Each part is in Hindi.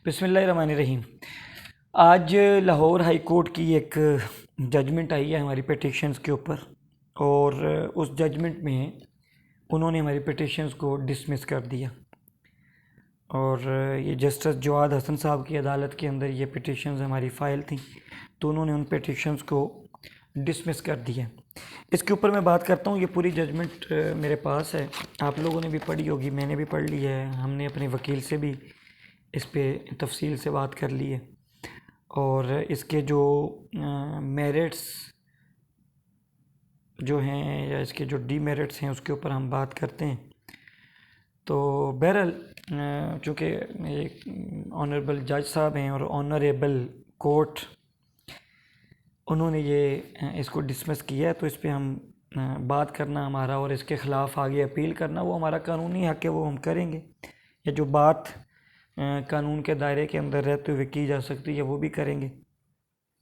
बिस्मिल्लाहिर्रहमानिर्रहीम। आज लाहौर हाई कोर्ट की एक जजमेंट आई है हमारी पिटिशन्स के ऊपर, और उस जजमेंट में उन्होंने हमारी पिटिशन्स को डिसमिस कर दिया। और ये जस्टिस जवाद हसन साहब की अदालत के अंदर ये पिटिशन्स हमारी फ़ाइल थी, तो उन्होंने उन पिटिशन्स को डिसमिस कर दिया। इसके ऊपर मैं बात करता हूँ। ये पूरी जजमेंट मेरे पास है, आप लोगों ने भी पढ़ी होगी, मैंने भी पढ़ ली है, हमने अपने वकील से भी इस पे तफसील से बात कर ली है। और इसके जो मेरिट्स जो हैं या इसके जो डीमेरिट्स हैं उसके ऊपर हम बात करते हैं। तो बहरहाल चूँकि एक ऑनरेबल जज साहब हैं और ऑनरेबल कोर्ट उन्होंने ये इसको डिसमिस किया है, तो इस पे हम बात करना हमारा और इसके ख़िलाफ़ आगे अपील करना वो हमारा कानूनी हक़ है, वो हम करेंगे। या जो बात कानून के दायरे के अंदर रहते हुए की जा सकती है वो भी करेंगे।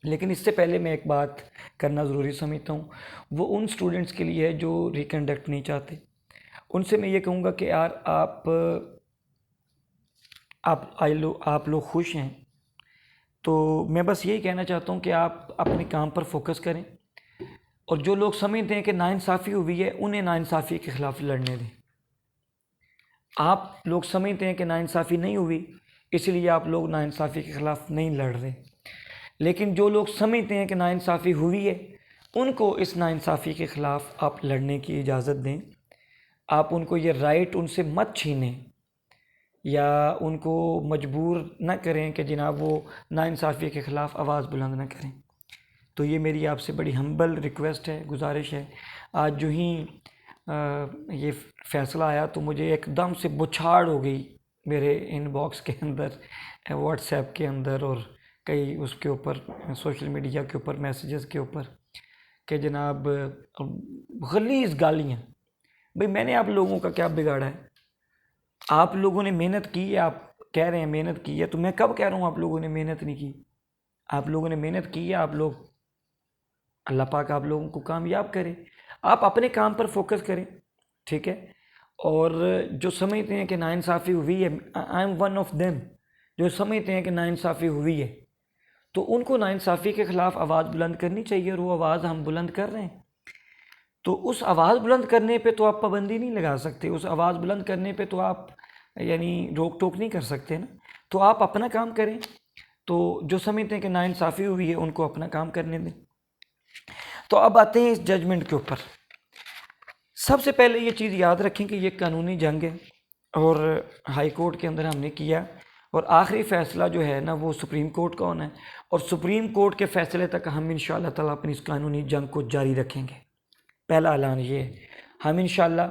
लेकिन इससे पहले मैं एक बात करना ज़रूरी समझता हूँ, वो उन स्टूडेंट्स के लिए है जो रिकंडक्ट नहीं चाहते। उनसे मैं ये कहूँगा कि यार आप लोग खुश हैं, तो मैं बस यही कहना चाहता हूँ कि आप अपने काम पर फोकस करें, और जो लोग समझते हैं कि नाइंसाफ़ी हुई है उन्हें नाइंसाफ़ी के ख़िलाफ़ लड़ने दें। आप लोग समझते हैं कि नाइंसाफ़ी नहीं हुई, इसलिए आप लोग नाइंसाफ़ी के ख़िलाफ़ नहीं लड़ रहे। लेकिन जो लोग समझते हैं कि नाइंसाफ़ी हुई है, उनको इस नाइंसाफ़ी के ख़िलाफ़ आप लड़ने की इजाज़त दें। आप उनको ये राइट उनसे मत छीनें या उनको मजबूर न करें कि जनाब वो नाइंसाफ़ी के ख़िलाफ़ आवाज़ बुलंद न करें। तो ये मेरी आपसे बड़ी हम्बल रिक्वेस्ट है, गुजारिश है। आज जो ही ये फ़ैसला आया तो मुझे एकदम से बुछाड़ हो गई मेरे इनबॉक्स के अंदर, व्हाट्सएप के अंदर और कई उसके ऊपर सोशल मीडिया के ऊपर मैसेजेस के ऊपर कि जनाब गलीज़ गालियाँ। भाई मैंने आप लोगों का क्या बिगाड़ा है? आप लोगों ने मेहनत की है, आप कह रहे हैं मेहनत की है, तो मैं कब कह रहा हूँ आप लोगों ने मेहनत नहीं की? आप लोगों ने मेहनत की है। आप लोग, अल्लाह पाक आप लोगों को कामयाब करे। आप अपने काम पर फोकस करें, ठीक है। और जो समझते हैं कि नाइंसाफ़ी हुई है, I am one of them, जो समझते हैं कि नाइंसाफ़ी हुई है, तो उनको नाइंसाफ़ी के ख़िलाफ़ आवाज़ बुलंद करनी चाहिए, और वो आवाज़ हम बुलंद कर रहे हैं। तो उस आवाज़ बुलंद करने पे तो आप पाबंदी नहीं लगा सकते, उस आवाज़ बुलंद करने पे तो आप यानी रोक टोक नहीं कर सकते ना। तो आप अपना काम करें। तो जो समझते हैं कि नाइंसाफ़ी हुई है उनको अपना काम करने दें। तो अब आते हैं इस जजमेंट के ऊपर। सबसे पहले ये चीज़ याद रखें कि ये कानूनी जंग है, और हाई कोर्ट के अंदर हमने किया, और आखिरी फ़ैसला जो है ना वो सुप्रीम कोर्ट का होना है, और सुप्रीम कोर्ट के फ़ैसले तक हम इंशाअल्लाह ताला अपनी इस कानूनी जंग को जारी रखेंगे। पहला ऐलान ये है, हम इंशाअल्लाह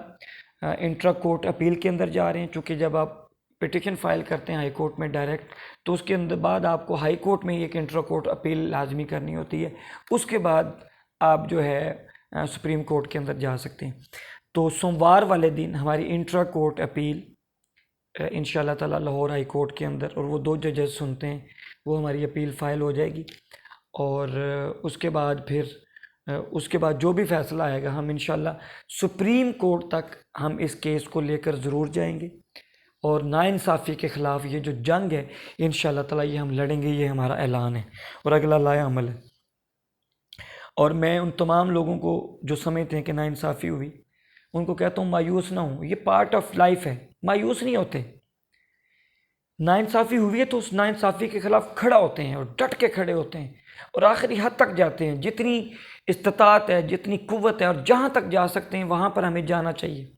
इंट्रा कोर्ट अपील के अंदर जा रहे हैं। चूँकि जब आप पिटिशन फाइल करते हैं हाई कोर्ट में डायरेक्ट, तो उसके अंदर बाद आपको हाई कोर्ट में एक इंट्रा कोर्ट अपील लाजमी करनी होती है। उसके बाद आप जो है सुप्रीम कोर्ट के अंदर जा सकते हैं। तो सोमवार वाले दिन हमारी इंट्रा कोर्ट अपील इंशाअल्लाह ताला लाहौर हाई कोर्ट के अंदर, और वो 2 जजेस सुनते हैं, वो हमारी अपील फ़ाइल हो जाएगी। और उसके बाद जो भी फ़ैसला आएगा हम इंशाअल्लाह सुप्रीम कोर्ट तक हम इस केस को लेकर ज़रूर जाएंगे, और नाइंसाफ़ी के ख़िलाफ़ ये जो जंग है इंशाअल्लाह ताला ये हम लड़ेंगे। ये हमारा ऐलान है और अगला लाया अमल है। और मैं उन तमाम लोगों को जो समझते हैं कि नाइंसाफ़ी हुई, उनको कहता हूँ मायूस ना हो, ये पार्ट ऑफ लाइफ है, मायूस नहीं होते। नाइंसाफ़ी हुई है तो उस नाइंसाफ़ी के ख़िलाफ़ खड़ा होते हैं और डट के खड़े होते हैं और आखिरी हद तक जाते हैं। जितनी इस्तिताअत है, जितनी कुव्वत है, और जहाँ तक जा सकते हैं वहाँ पर हमें जाना चाहिए।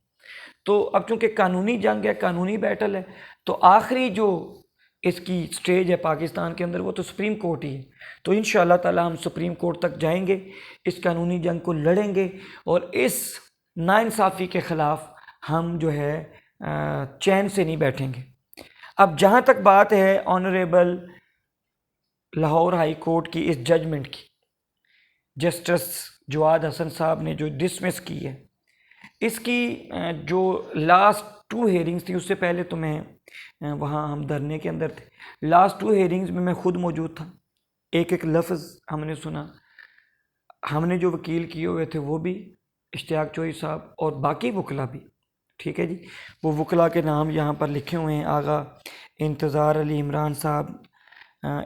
तो अब चूँकि कानूनी जंग है, कानूनी बैटल है, तो आखिरी जो इसकी स्टेज है पाकिस्तान के अंदर वो तो सुप्रीम कोर्ट ही है। तो इंशाअल्लाह ताला हम सुप्रीम कोर्ट तक जाएंगे, इस कानूनी जंग को लड़ेंगे, और इस नाइंसाफ़ी के ख़िलाफ़ हम जो है चैन से नहीं बैठेंगे। अब जहाँ तक बात है ऑनरेबल लाहौर हाई कोर्ट की इस जजमेंट की, जस्टिस जवाद हसन साहब ने जो डिसमिस की है, इसकी जो लास्ट 2 हेयरिंग्स थी, उससे पहले तो मैं वहाँ हम धरने के अंदर थे, लास्ट 2 हेयरिंग्स में मैं खुद मौजूद था। एक एक लफ्ज़ हमने सुना। हमने जो वकील किए हुए थे वो भी, इश्तियाक चोई साहब और बाकी वकला भी, ठीक है जी। वो वकला के नाम यहाँ पर लिखे हुए हैं, आगा इंतज़ार अली इमरान साहब,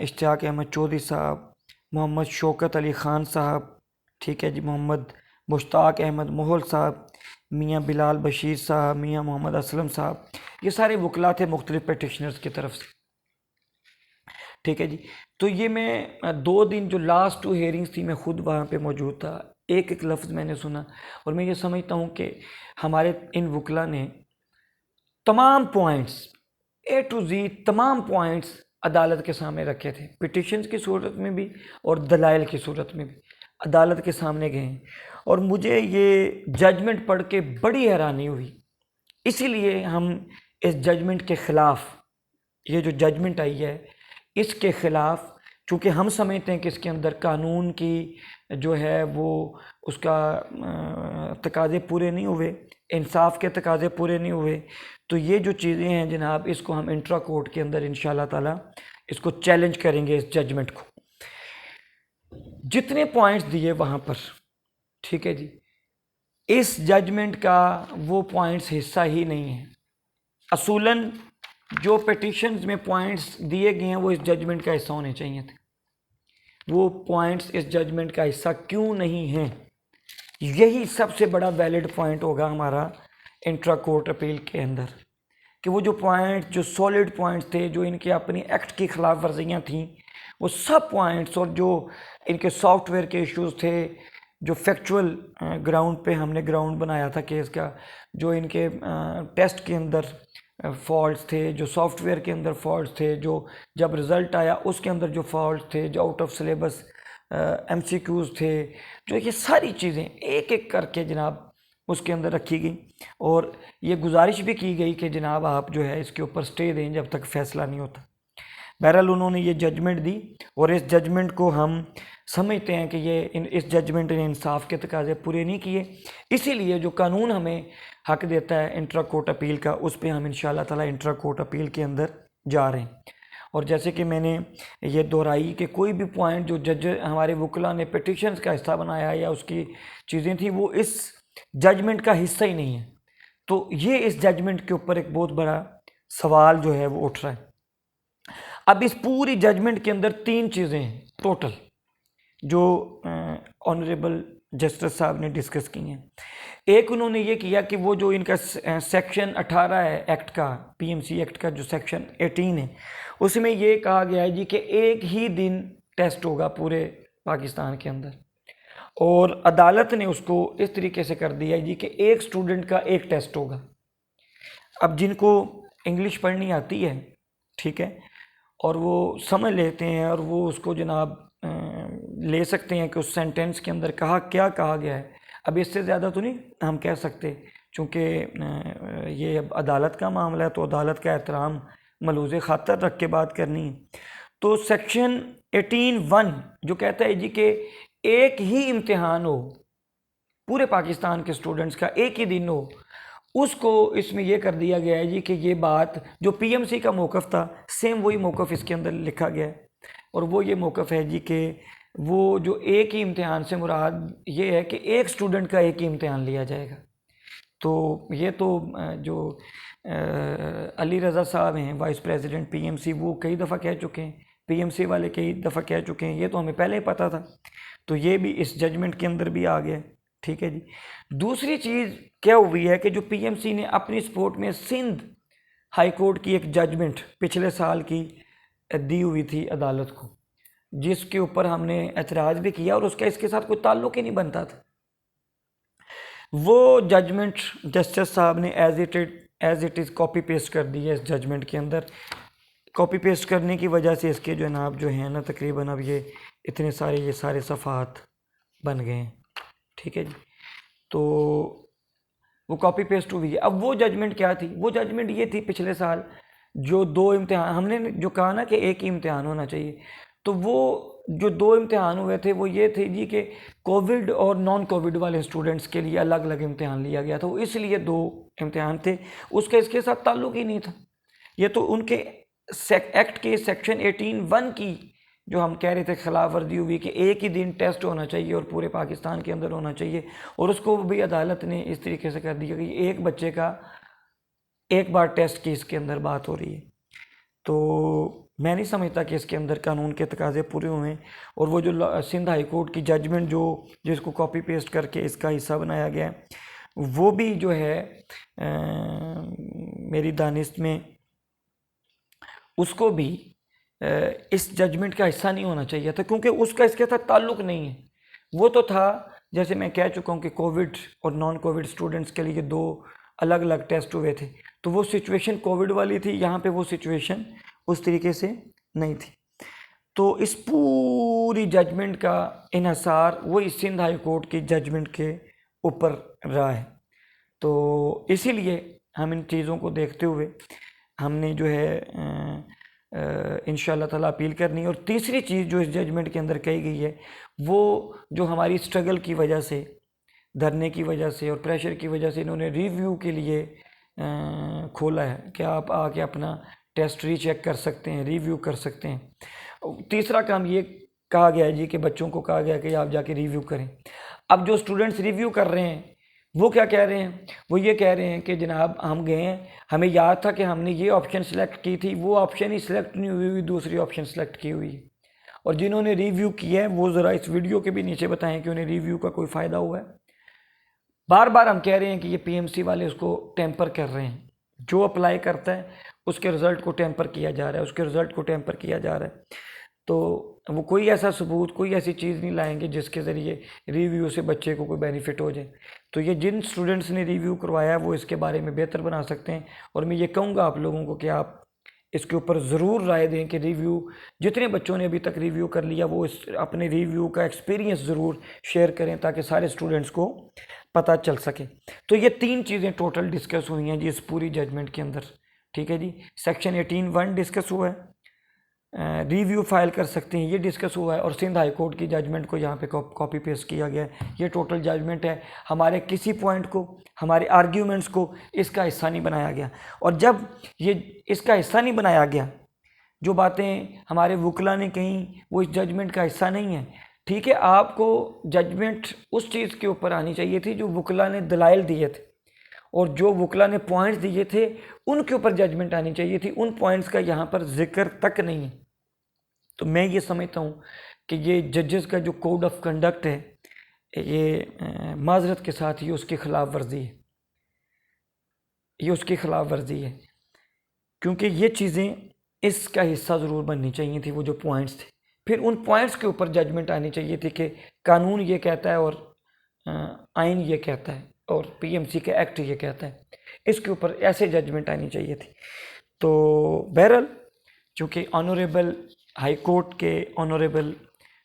इश्तियाक अहमद चौधरी साहब, मोहम्मद शौकत अली ख़ान साहब, ठीक है जी, मोहम्मद मुश्ताक अहमद मोहल साहब, मियाँ बिलाल बशीर साहब, मियाँ मोहम्मद असलम साहब, ये सारे वकला थे मुख्तलिफ पटिशनर्स की तरफ से, ठीक है जी। तो ये मैं 2 दिन जो लास्ट 2 हेयरिंग्स थी मैं ख़ुद वहाँ पे मौजूद था, एक एक लफ्ज़ मैंने सुना और मैं ये समझता हूँ कि हमारे इन वकला ने तमाम पॉइंट्स A to Z तमाम पॉइंट्स अदालत के सामने रखे थे, पिटिशन्स की सूरत में भी और दलाइल की सूरत में भी अदालत के सामने गए हैं। और मुझे ये जजमेंट पढ़ के बड़ी हैरानी हुई, इसीलिए हम इस जजमेंट के ख़िलाफ़, ये जो जजमेंट आई है इसके ख़िलाफ़, चूँकि हम समझते हैं कि इसके अंदर कानून की जो है वो उसका तकाज़े पूरे नहीं हुए, इंसाफ के तकाज़े पूरे नहीं हुए, तो ये जो चीज़ें हैं जनाब, इसको हम इंट्रा कोर्ट के अंदर इंशाल्लाह ताला इसको चैलेंज करेंगे, इस जजमेंट को। जितने पॉइंट्स दिए वहाँ पर, ठीक है जी, इस जजमेंट का वो पॉइंट्स हिस्सा ही नहीं है। असूलन जो पिटिशन्स में पॉइंट्स दिए गए हैं वो इस जजमेंट का हिस्सा होने चाहिए थे, वो पॉइंट्स इस जजमेंट का हिस्सा क्यों नहीं हैं? यही सबसे बड़ा वैलिड पॉइंट होगा हमारा इंट्रा कोर्ट अपील के अंदर, कि वो जो पॉइंट, जो सॉलिड पॉइंट्स थे, जो इनके अपनी एक्ट की खिलाफ वर्जियाँ थीं, वो सब पॉइंट्स, और जो इनके सॉफ्टवेयर के इश्यूज़ थे, जो फैक्चुअल ग्राउंड पे हमने ग्राउंड बनाया था केस का, जो इनके टेस्ट के अंदर फॉल्ट्स थे, जो सॉफ्टवेयर के अंदर फॉल्ट्स थे, जो जब रिज़ल्ट आया उसके अंदर जो फॉल्ट्स थे, जो आउट ऑफ सिलेबस MCQs थे, जो ये सारी चीज़ें एक एक करके जनाब उसके अंदर रखी गई। और ये गुजारिश भी की गई कि जनाब आप जो है इसके ऊपर स्टे दें जब तक फ़ैसला नहीं होता। बहरहाल उन्होंने ये जजमेंट दी और इस जजमेंट को हम समझते हैं कि इस जजमेंट ने इंसाफ के तकाज़े पूरे नहीं किए, इसीलिए जो कानून हमें हक देता है इंट्रा कोर्ट अपील का, उस पर हम इंशाल्लाह ताला इंट्रा कोर्ट अपील के अंदर जा रहे हैं। और जैसे कि मैंने ये दोहराई कि कोई भी पॉइंट जो जज हमारे वकला ने पिटिशन्स का हिस्सा बनाया या उसकी चीज़ें थी वो इस जजमेंट का हिस्सा ही नहीं है, तो ये इस जजमेंट के ऊपर एक बहुत बड़ा सवाल जो है वो उठ रहा है। अब इस पूरी जजमेंट के अंदर 3 चीज़ें हैं टोटल जो ऑनरेबल जस्टिस साहब ने डिस्कस की हैं। एक उन्होंने ये किया कि वो जो इनका सेक्शन 18 है एक्ट का, PMC एक्ट का जो सेक्शन 18 है, उसमें ये कहा गया है जी कि एक ही दिन टेस्ट होगा पूरे पाकिस्तान के अंदर, और अदालत ने उसको इस तरीके से कर दिया है जी कि एक स्टूडेंट का एक टेस्ट होगा। अब जिनको इंग्लिश पढ़नी आती है, ठीक है, और वो समझ लेते हैं और वो उसको जनाब ले सकते हैं कि उस सेंटेंस के अंदर क्या कहा गया है। अब इससे ज़्यादा तो नहीं हम कह सकते, चूँकि ये अब अदालत का मामला है तो अदालत का एहतराम मलूज़ ख़ातर रख के बात करनी है। तो सेक्शन 18(1) जो कहता है जी कि एक ही इम्तिहान हो पूरे पाकिस्तान के स्टूडेंट्स का, एक ही दिन हो, उसको इसमें यह कर दिया गया है जी कि ये बात जो PMC का मौक़िफ़ था सेम वही मौक़िफ़ इसके अंदर लिखा गया है। और वो ये मौक़िफ़ है जी कि वो जो एक ही इम्तिहान से मुराद ये है कि एक स्टूडेंट का एक ही इम्तिहान लिया जाएगा। तो ये तो जो अली रज़ा साहब हैं वाइस प्रेसिडेंट PMC, वो कई दफ़ा कह चुके हैं, PMC वाले कई दफ़ा कह चुके हैं, ये तो हमें पहले ही पता था, तो ये भी इस जजमेंट के अंदर भी आ गया, ठीक है जी। दूसरी चीज़ क्या हुई है कि जो PMC ने अपनी सपोर्ट में सिंध हाई कोर्ट की एक जजमेंट पिछले साल की दी हुई थी अदालत को, जिसके ऊपर हमने एतराज़ भी किया और उसका इसके साथ कोई ताल्लुक़ ही नहीं बनता था। वो जजमेंट जस्टिस साहब ने as it is copy paste कर दी है इस जजमेंट के अंदर। कॉपी पेस्ट करने की वजह से इसके जो जनाब जो हैं ना तकरीबन अब ये इतने सारे ये सारे सफ़ात बन गए हैं, ठीक है जी। तो वो कॉपी पेस्ट हुई है। अब वो जजमेंट क्या थी? वो जजमेंट ये थी पिछले साल जो 2 इम्तिहान हमने जो कहा ना कि एक ही इम्तिहान होना चाहिए, तो वो जो 2 इम्तिहान हुए थे वो ये थे जी कि कोविड और नॉन कोविड वाले स्टूडेंट्स के लिए अलग अलग इम्तिहान लिया गया था, वो इसलिए 2 इम्तिहान थे, उसका इसके साथ ताल्लुक़ ही नहीं था। ये तो उनके एक्ट के सेक्शन 18(1) की जो हम कह रहे थे खिलाफ वर्जी हुई कि एक ही दिन टेस्ट होना चाहिए और पूरे पाकिस्तान के अंदर होना चाहिए, और उसको भी अदालत ने इस तरीके से कर दिया कि एक बच्चे का एक बार टेस्ट की इसके अंदर बात हो रही है। तो मैं नहीं समझता कि इसके अंदर कानून के तकाजे पूरे हुए हैं। और वो जो सिंध हाई कोर्ट की जजमेंट जो जिसको कॉपी पेस्ट करके इसका हिस्सा बनाया गया है, वो भी जो है मेरी दानिश में उसको भी इस जजमेंट का हिस्सा नहीं होना चाहिए था, क्योंकि उसका इसके साथ ताल्लुक़ नहीं है। वो तो था, जैसे मैं कह चुका हूँ कि कोविड और नॉन कोविड स्टूडेंट्स के लिए दो अलग अलग टेस्ट हुए थे, तो वो सिचुएशन कोविड वाली थी, यहाँ पे वो सिचुएशन उस तरीके से नहीं थी। तो इस पूरी जजमेंट का इन्हिसार वही सिंध हाई कोर्ट की जजमेंट के ऊपर रहा है। तो इसीलिए हम इन चीज़ों को देखते हुए हमने जो है इंशाअल्लाह ताला अपील करनी है। और तीसरी चीज़ जो इस जजमेंट के अंदर कही गई है, वो जो हमारी स्ट्रगल की वजह से, धरने की वजह से और प्रेशर की वजह से इन्होंने रिव्यू के लिए खोला है कि आप आके अपना टेस्ट रीचेक कर सकते हैं, रिव्यू कर सकते हैं। तीसरा काम ये कहा गया है जी कि बच्चों को कहा गया कि आप जाके रिव्यू करें। अब जो स्टूडेंट्स रिव्यू कर रहे हैं वो क्या कह रहे हैं, वो ये कह रहे हैं कि जनाब हम गए हैं, हमें याद था कि हमने ये ऑप्शन सेलेक्ट की थी, वो ऑप्शन ही सिलेक्ट नहीं हुई, दूसरी ऑप्शन सेलेक्ट की हुई है। और जिन्होंने रिव्यू किया है वो ज़रा इस वीडियो के भी नीचे बताएं कि उन्हें रिव्यू का कोई फ़ायदा हुआ है। बार बार हम कह रहे हैं कि ये पीएमसी वाले उसको टेम्पर कर रहे हैं, जो अप्लाई करता है उसके रिज़ल्ट को टेम्पर किया जा रहा है, उसके रिज़ल्ट को टेम्पर किया जा रहा है। तो वो कोई ऐसा सबूत, कोई ऐसी चीज़ नहीं लाएंगे जिसके ज़रिए रिव्यू से बच्चे को कोई बेनिफिट हो जाए। तो ये जिन स्टूडेंट्स ने रिव्यू करवाया है वो इसके बारे में बेहतर बना सकते हैं। और मैं ये कहूँगा आप लोगों को कि आप इसके ऊपर ज़रूर राय दें कि रिव्यू, जितने बच्चों ने अभी तक रिव्यू कर लिया वो इस अपने रिव्यू का एक्सपीरियंस ज़रूर शेयर करें ताकि सारे स्टूडेंट्स को पता चल सके। तो ये तीन चीज़ें टोटल डिस्कस हुई हैं जी इस पूरी जजमेंट के अंदर। ठीक है जी, सेक्शन 18(1) डिस्कस हुआ है, रिव्यू फाइल कर सकते हैं ये डिस्कस हुआ है, और सिंध हाई कोर्ट की जजमेंट को यहाँ पे कॉपी पेस्ट किया गया है। ये टोटल जजमेंट है, हमारे किसी पॉइंट को, हमारे आर्ग्यूमेंट्स को इसका हिस्सा नहीं बनाया गया। और जब ये इसका हिस्सा नहीं बनाया गया, जो बातें हमारे वकला ने कहीं वो इस जजमेंट का हिस्सा नहीं है। ठीक है, आपको जजमेंट उस चीज़ के ऊपर आनी चाहिए थी जो वकला ने दलाइल दिए थे, और जो वकला ने पॉइंट्स दिए थे उनके ऊपर जजमेंट आनी चाहिए थी। उन पॉइंट्स का यहाँ पर जिक्र तक नहीं है। तो मैं ये समझता हूँ कि ये जजेस का जो कोड ऑफ कंडक्ट है, ये माजरत के साथ ये उसकी खिलाफ वर्जी है, ये उसकी खिलाफ वर्जी है, क्योंकि ये चीज़ें इसका हिस्सा ज़रूर बननी चाहिए थी, वो जो पॉइंट्स थे। फिर उन पॉइंट्स के ऊपर जजमेंट आनी चाहिए थी कि कानून ये कहता है और आइन ये कहता है और पीएमसी का एक्ट ये कहता है, इसके ऊपर ऐसे जजमेंट आनी चाहिए थी। तो बहरहाल चूँकि ऑनरेबल हाई कोर्ट के ऑनरेबल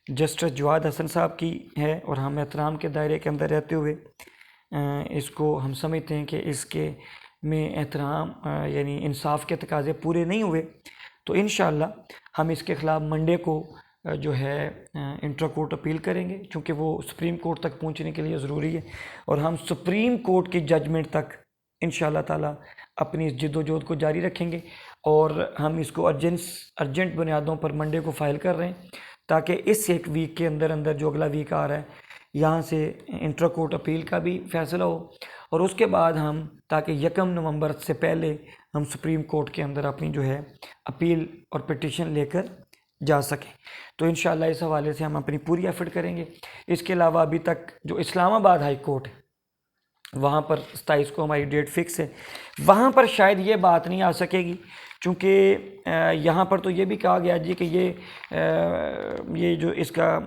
जस्टिस जवाद हसन साहब की है और हम एहतराम के दायरे के अंदर रहते हुए इसको हम समझते हैं कि इसके में एहतराम यानी इंसाफ के तकाजे पूरे नहीं हुए, तो इंशाअल्लाह हम इसके ख़िलाफ़ मंडे को जो है इंट्रा कोर्ट अपील करेंगे, क्योंकि वो सुप्रीम कोर्ट तक पहुंचने के लिए ज़रूरी है। और हम सुप्रीम कोर्ट की जजमेंट तक इंशाअल्लाह ताला अपनी इस जद्दोजहद को जारी रखेंगे। और हम इसको अर्जेंट बुनियादों पर मंडे को फ़ाइल कर रहे हैं, ताकि इस एक वीक के अंदर अंदर जो अगला वीक आ रहा है यहाँ से इंट्रा कोर्ट अपील का भी फ़ैसला हो, और उसके बाद हम ताकि 1 नवंबर से पहले हम सुप्रीम कोर्ट के अंदर अपनी जो है अपील और पिटिशन लेकर जा सकें। तो इंशाअल्लाह इस हवाले से हम अपनी पूरी एफर्ट करेंगे। इसके अलावा अभी तक जो इस्लामाबाद हाई कोर्ट है वहाँ पर 27 को हमारी डेट फिक्स है, वहाँ पर शायद ये बात नहीं आ सकेगी, क्योंकि यहाँ पर तो ये भी कहा गया जी कि ये जो इसका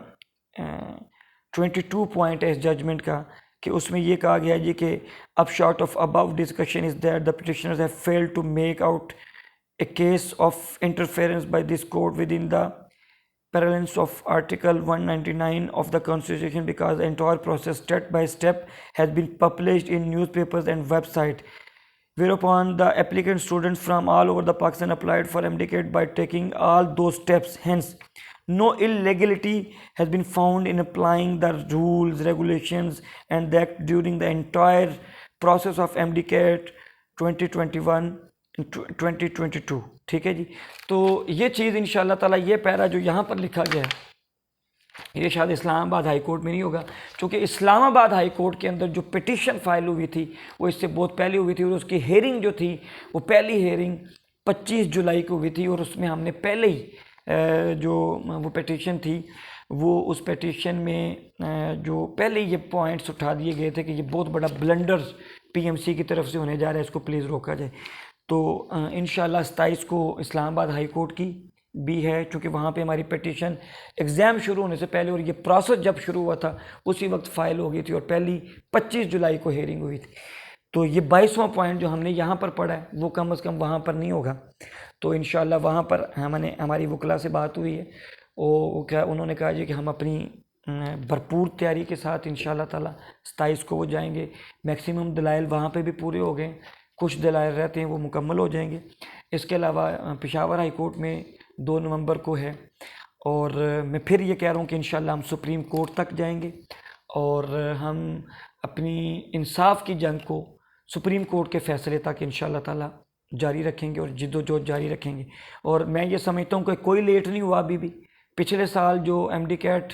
22 पॉइंट है इस जजमेंट का, कि उसमें ये कहा गया जी कि अब short of above discussion is that the petitioners have failed to make out a case of interference by this court within the parlance of Article 199 of the Constitution, because the entire process step by step has been published in newspapers and website, whereupon the applicant students from all over the Pakistan applied for MDCAT by taking all those steps. Hence, no illegality has been found in applying the rules, regulations and the act during the entire process of MDCAT 2022। ठीक है जी, तो ये चीज़ इंशाअल्लाह ताला, ये पैरा जो यहाँ पर लिखा गया है ये शायद इस्लामाबाद हाई कोर्ट में नहीं होगा, क्योंकि इस्लामाबाद हाई कोर्ट के अंदर जो पिटिशन फाइल हुई थी वो इससे बहुत पहले हुई थी, और उसकी हेयरिंग जो थी वो पहली हेयरिंग 25 जुलाई को हुई थी। और उसमें हमने पहले ही जो वो पिटिशन थी, वो उस पिटिशन में जो पहले ये पॉइंट्स उठा दिए गए थे कि ये बहुत बड़ा ब्लंडर पीएमसी की तरफ से होने जा रहा है, इसको प्लीज़ रोका जाए। तो इंशाल्लाह 27 को इस्लामाबाद हाई कोर्ट की भी है, क्योंकि वहाँ पे हमारी पिटिशन एग्ज़ाम शुरू होने से पहले, और ये प्रोसेस जब शुरू हुआ था उसी वक्त फ़ाइल हो गई थी, और पहली 25 जुलाई को हेयरिंग हुई थी। तो ये 22वां पॉइंट जो हमने यहाँ पर पढ़ा है वो कम से कम वहाँ पर नहीं होगा। तो इंशाल्लाह वहाँ पर हमारी वकला से बात हुई है, वो उन्होंने कहा जी कि हम अपनी भरपूर तैयारी के साथ इंशाल्लाह ताला 27 को वो जाएंगे। मैक्सिमम दलाइल वहाँ पे भी पूरे हो गए, कुछ दलाइल रहते हैं वो मुकम्मल हो जाएंगे। इसके अलावा पेशावर हाई कोर्ट में 2 नवंबर को है, और मैं फिर ये कह रहा हूँ कि इंशाल्लाह हम सुप्रीम कोर्ट तक जाएंगे, और हम अपनी इंसाफ की जंग को सुप्रीम कोर्ट के फ़ैसले तक इंशाल्लाह ताला जारी रखेंगे और जिद्दोजहद जारी रखेंगे। और मैं ये समझता हूँ कि कोई लेट नहीं हुआ अभी भी। पिछले साल जो MD कैट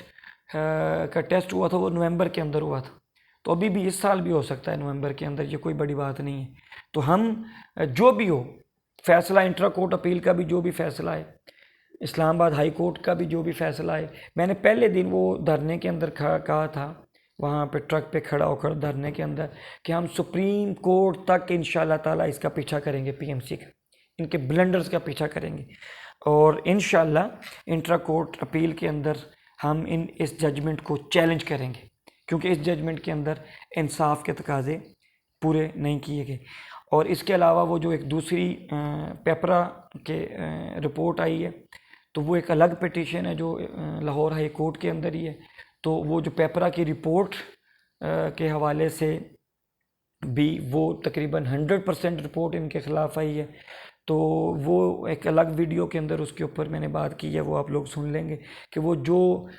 का टेस्ट हुआ था वो नवंबर के अंदर हुआ था, तो अभी भी इस साल भी हो सकता है नवंबर के अंदर, ये कोई बड़ी बात नहीं है। तो हम जो भी हो फैसला, इंट्रा कोर्ट अपील का भी जो भी फैसला है, इस्लामाबाद हाई कोर्ट का भी जो भी फैसला है, मैंने पहले दिन वो धरने के अंदर कहा था, वहाँ पे ट्रक पे खड़ा होकर धरने के अंदर, कि हम सुप्रीम कोर्ट तक इंशाल्लाह ताला इसका पीछा करेंगे, पीएमसी का, इनके ब्लंडर्स का पीछा करेंगे। और इंशाल्लाह इंट्रा कोर्ट अपील के अंदर हम इस जजमेंट को चैलेंज करेंगे, क्योंकि इस जजमेंट के अंदर इंसाफ के तकाजे पूरे नहीं किए गए। और इसके अलावा वो जो एक दूसरी पेपरा के रिपोर्ट आई है, तो वो एक अलग पिटीशन है जो लाहौर हाई कोर्ट के अंदर ही है। तो वो जो पेपरा की रिपोर्ट के हवाले से भी वो तकरीबन 100% रिपोर्ट इनके ख़िलाफ़ आई है। तो वो एक अलग वीडियो के अंदर उसके ऊपर मैंने बात की है, वो आप लोग सुन लेंगे कि वो जो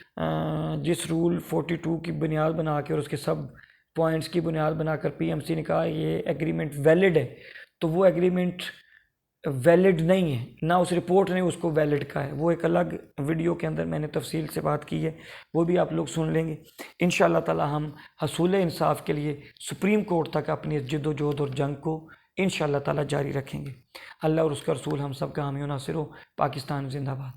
जिस रूल 42 की बुनियाद बना के और उसके सब पॉइंट्स की बुनियाद बनाकर पीएमसी ने कहा ये एग्रीमेंट वैलिड है, तो वो एग्रीमेंट वैलिड नहीं है, ना उस रिपोर्ट ने उसको वैलिड कहा है। वो एक अलग वीडियो के अंदर मैंने तफसील से बात की है, वो भी आप लोग सुन लेंगे। इंशाल्लाह ताला हम हसूल इंसाफ के लिए सुप्रीम कोर्ट तक अपनी जद्दोजहद और जंग को इंशाल्लाह ताला जारी रखेंगे। अल्लाह और उसका रसूल हम सब का हामी नासिर हो। पाकिस्तान जिंदाबाद।